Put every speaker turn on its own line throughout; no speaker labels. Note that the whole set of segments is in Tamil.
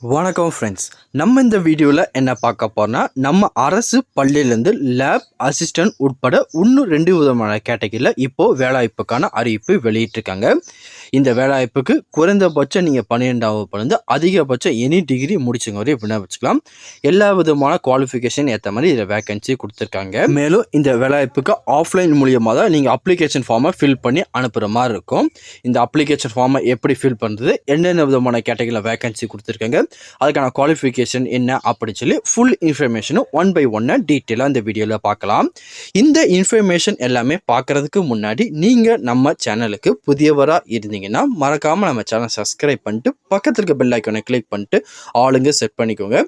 வணக்கம் ஃப்ரெண்ட்ஸ், நம்ம இந்த வீடியோவில் என்ன பார்க்க போறோம்னா, நம்ம அரசு பள்ளியிலேருந்து லேப் அசிஸ்டன்ட் உட்பட இன்னும் 2 விதமான கேட்டகரியில் இப்போது வேலைவாய்ப்புக்கான அறிவிப்பு வெளியிட்டிருக்காங்க. இந்த வேலைவாய்ப்புக்கு குறைந்தபட்சம் நீங்கள் 12ஆம் வகுப்புலேருந்து அதிகபட்சம் எனி டிகிரி முடிச்சவங்க வரையும் விண்ணப்பிச்சுக்கலாம். எல்லா விதமான குவாலிஃபிகேஷன் ஏற்ற மாதிரி இதில் வேகன்சி கொடுத்துருக்காங்க. மேலும் இந்த வேலைவாய்ப்புக்கு ஆஃப்லைன் மூலியமாக தான் நீங்கள் அப்ளிகேஷன் ஃபார்மை ஃபில் பண்ணி அனுப்புகிற மாதிரி இருக்கும். இந்த அப்ளிகேஷன் ஃபார்மை எப்படி ஃபில் பண்ணுறது, என்னென்ன விதமான கேட்டகரியில் வேகன்சி கொடுத்துருக்காங்க, அதுக்கான குவாலிஃபிகேஷன் என்ன அப்படின்னு சொல்லி ஃபுல் இன்ஃபர்மேஷனும் ஒன் பை ஒன்னாக டீட்டெயிலாக இந்த வீடியோவில் பார்க்கலாம். இந்த இன்ஃபர்மேஷன் எல்லாமே பார்க்குறதுக்கு முன்னாடி நீங்கள் நம்ம சேனலுக்கு புதியவராக இருந்தீங்கன்னா மறக்காமல் நம்ம சேனல் சப்ஸ்கிரைப் பண்ணிட்டு பக்கத்தில் இருக்க பெல் ஐக்கானை கிளிக் பண்ணிட்டு ஆளுங்க செட் பண்ணிக்கோங்க.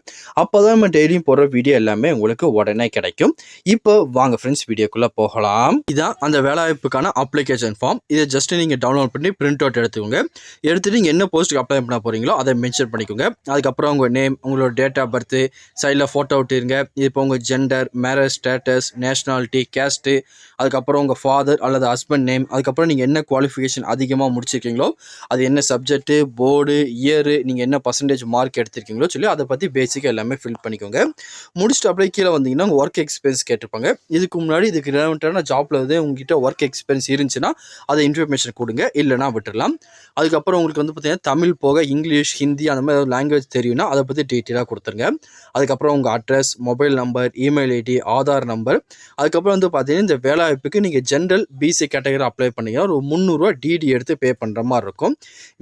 அப்போ தான் நம்ம டெய்லியும் போடுற வீடியோ எல்லாமே உங்களுக்கு உடனே கிடைக்கும். இப்போ வாங்க ஃப்ரெண்ட்ஸ், வீடியோக்குள்ளே போகலாம். இதான் அந்த வேலைவாய்ப்புக்கான அப்ளிகேஷன் ஃபார்ம். இதை ஜஸ்ட் நீங்கள் டவுன்லோட் பண்ணி பிரிண்ட் அவுட் எடுத்துக்கோங்க. எடுத்துகிட்டு நீங்கள் என்ன போஸ்ட்டுக்கு அப்ளை பண்ண போகிறீங்களோ அதை மென்ஷன் பண்ணிக்கோங்க. அதுக்கப்புறம் உங்கள் நேம், உங்களோட டேட் ஆஃப் பர்த்து, சைடில் ஃபோட்டோ விட்டுருங்க. இப்போ உங்கள் gender, marriage status, nationality, caste, அதுக்கப்புறம் உங்கள் ஃபாதர் அல்லது ஹஸ்பண்ட் நேம், அதுக்கப்புறம் நீங்கள் என்ன குவாலிஃபிகேஷன் அதிகமாக முடிச்சிருக்கீங்களோ அது என்ன சப்ஜெக்ட்டு, போர்டு, இயரு, நீங்கள் என்ன பர்சன்டேஜ் மார்க் எடுத்திருக்கீங்களோ சொல்லி அதை பற்றி பேசிக்காக எல்லாமே ஃபில் பண்ணிக்கோங்க. முடிச்சுட்டு அப்படியே கீழே வந்தீங்கன்னா உங்கள் ஒர்க் எக்ஸ்பீரியன்ஸ் கேட்டிருப்பாங்க. இதுக்கு முன்னாடி இதுக்கு ரிலவெண்ட்டான ஜாப்பில் வந்து உங்ககிட்ட ஒர்க் எக்ஸ்பீரியன்ஸ் இருந்துச்சுன்னா அதை இன்ஃபர்மேஷன் கொடுங்க, இல்லைனா விட்டுடலாம். அதுக்கப்புறம் உங்களுக்கு வந்து பார்த்தீங்கன்னா தமிழ் போக இங்கிலீஷ், ஹிந்தி அந்த மாதிரி லாங்குவேஜ் தெரியும்னா அதை பற்றி டீட்டெயிலாக கொடுத்துருங்க. அதுக்கப்புறம் உங்கள் address, mobile number, email ID, Aadhaar number. அதுக்கப்புறம் வந்து பார்த்தீங்கன்னா இந்த வேலைவாய்ப்புக்கு நீங்கள் ஜென்ரல் பிசி கேட்டகரி அப்ளை பண்ணீங்கன்னா ஒரு 300 டிடி எடுத்து பே பண்ணுற மாதிரி இருக்கும்.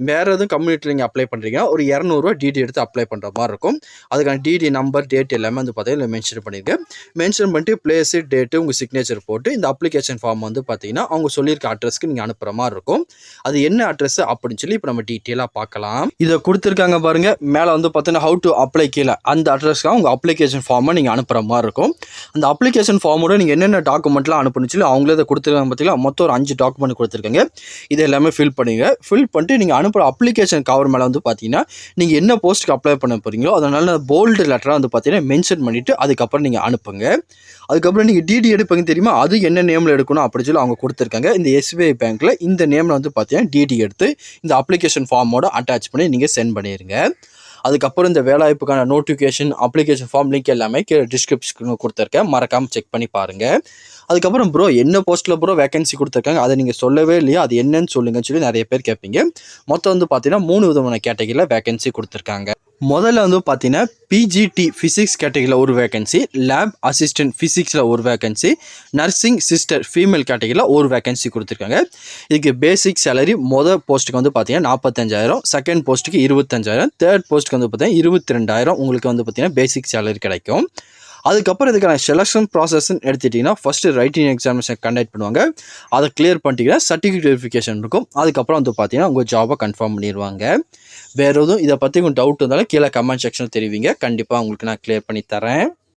வேறு எதுவும் கம்யூனிட்டியில் நீங்கள் அப்ளை பண்ணுறீங்கன்னா ஒரு 200 டிடி எடுத்து அப்ளை பண்ணுற மாதிரி இருக்கும். அதுக்கான டிடி நம்பர், டேட் எல்லாமே வந்து பார்த்தீங்கன்னா மென்ஷன் பண்ணிடுங்க. மென்ஷன் பண்ணிட்டு பிளேஸு, டேட்டு, உங்கள் சிக்னேச்சர் போட்டு இந்த அப்ளிகேஷன் ஃபார்ம் வந்து பார்த்தீங்கன்னா அவங்க சொல்லியிருக்க அட்ரஸ்க்கு நீங்கள் அனுப்புகிற மாதிரி இருக்கும். அது என்ன அட்ரஸ் அப்படின்னு சொல்லி இப்போ நம்ம டீட்டெயிலாக பார்க்கலாம். இதை கொடுத்துருக்காங்க பாருங்கள், மேலே வந்து பார்த்தீங்கன்னா ஹவு டு அப்ளை கீழே அந்த அட்ரஸ்க்காக உங்கள் அப்ளிகேஷன் ஃபார்மை நீங்கள் அனுப்புகிற மாதிரி இருக்கும். அந்த அப்ளிகேஷன் ஃபார்மோட நீங்கள் என்னென்ன டாக்குமெண்ட்லாம் அனுப்பணும்னு சொல்லி அவங்களே இதை கொடுத்துருக்காங்க. பார்த்தீங்கன்னா மொத்தம் ஒரு 5 டாக்குமெண்ட் கொடுத்துருக்காங்க. இது எல்லாமே ஃபில் பண்ணுங்க. ஃபில் பண்ணிட்டு நீங்கள் அனுப்புகிற அப்ளிகேஷன் கவர் மேலே வந்து பார்த்தீங்கன்னா நீங்கள் என்ன போஸ்ட்டுக்கு அப்ளை பண்ண போகிறீங்களோ அதனால போல்டு லெட்டராக வந்து பார்த்தீங்கன்னா மென்ஷன் பண்ணிவிட்டு அதுக்கப்புறம் நீங்கள் அனுப்புங்க. அதுக்கப்புறம் நீங்கள் டிடி எடுப்பீங்க தெரியுமா, அது என்ன நேமில் எடுக்கணும் அப்படின்னு சொல்லி அவங்க கொடுத்துருக்காங்க. இந்த எஸ்பிஐ பேங்க்கில் இந்த நேமில் வந்து பார்த்தீங்கன்னா டிடி எடுத்து இந்த அப்ளிகேஷன் ஃபார்மோட அட்டாச் பண்ணி நீங்கள் சென்ட் பண்ணிடுங்க. அதுக்கப்புறம் இந்த வேலைவாய்ப்புக்கான நோட்டிஃபிகேஷன், அப்ளிகேஷன் ஃபார்ம் லிங்க் எல்லாமே கீழே டிஸ்கிரிப்ஷன் கொடுத்துருக்கேன், மறக்காமல் செக் பண்ணி பாருங்கள். அதுக்கப்புறம் ப்ரோ என்ன போஸ்ட்டில் ப்ரோ வேகன்சி கொடுத்துருக்காங்க அதை நீங்கள் சொல்லவே இல்லையா, அது என்னன்னு சொல்லுங்கன்னு சொல்லி நிறைய பேர் கேட்பீங்க. மொத்தம் வந்து பார்த்தீங்கன்னா 3 விதமான கேட்டகரியில் வேகன்சி கொடுத்துருக்காங்க. முதல்ல வந்து பார்த்தீங்கன்னா பிஜிடி ஃபிசிக்ஸ் கேட்டகரியில் ஒரு வேகன்சி, லேப் அசிஸ்டன்ட் ஃபிசிக்ஸில் ஒரு வேகன்சி, நர்சிங் சிஸ்டர் ஃபீமேல் கேட்டகரியில் ஒரு வேகன்சி கொடுத்துருக்காங்க. இதுக்கு பேசிக் சேலரி மொதல் போஸ்ட்டுக்கு வந்து பார்த்தீங்கன்னா 45,000, செகண்ட் போஸ்ட்டுக்கு 25,000, தேர்ட் போஸ்ட்டுக்கு வந்து பார்த்தீங்கன்னா 22,000 உங்களுக்கு வந்து பார்த்தீங்கன்னா பேசிக் சேலரி கிடைக்கும். அதுக்கப்புறம் இதுக்கான செலெக்ஷன் ப்ராசஸ்ன்னு எடுத்துட்டிங்கன்னா ஃபஸ்ட்டு ரைட்டிங் எக்ஸாமினேஷன் கண்டக்ட் பண்ணுவாங்க. அதை கிளியர் பண்ணிட்டீங்கன்னா சர்டிஃபிகேட் வெரிஃபிகேஷன் இருக்கும். அதுக்கப்புறம் வந்து பார்த்தீங்கன்னா உங்கள் ஜாபை கன்ஃபார்ம் பண்ணிடுவாங்க. வேறு எதுவும் இதை பற்றி உங்களுக்கு டவுட் இருந்தாலும் கீழே கமெண்ட் செக்ஷனில் தெரிவிங்க, கண்டிப்பாக உங்களுக்கு நான் கிளியர் பண்ணி தரேன்.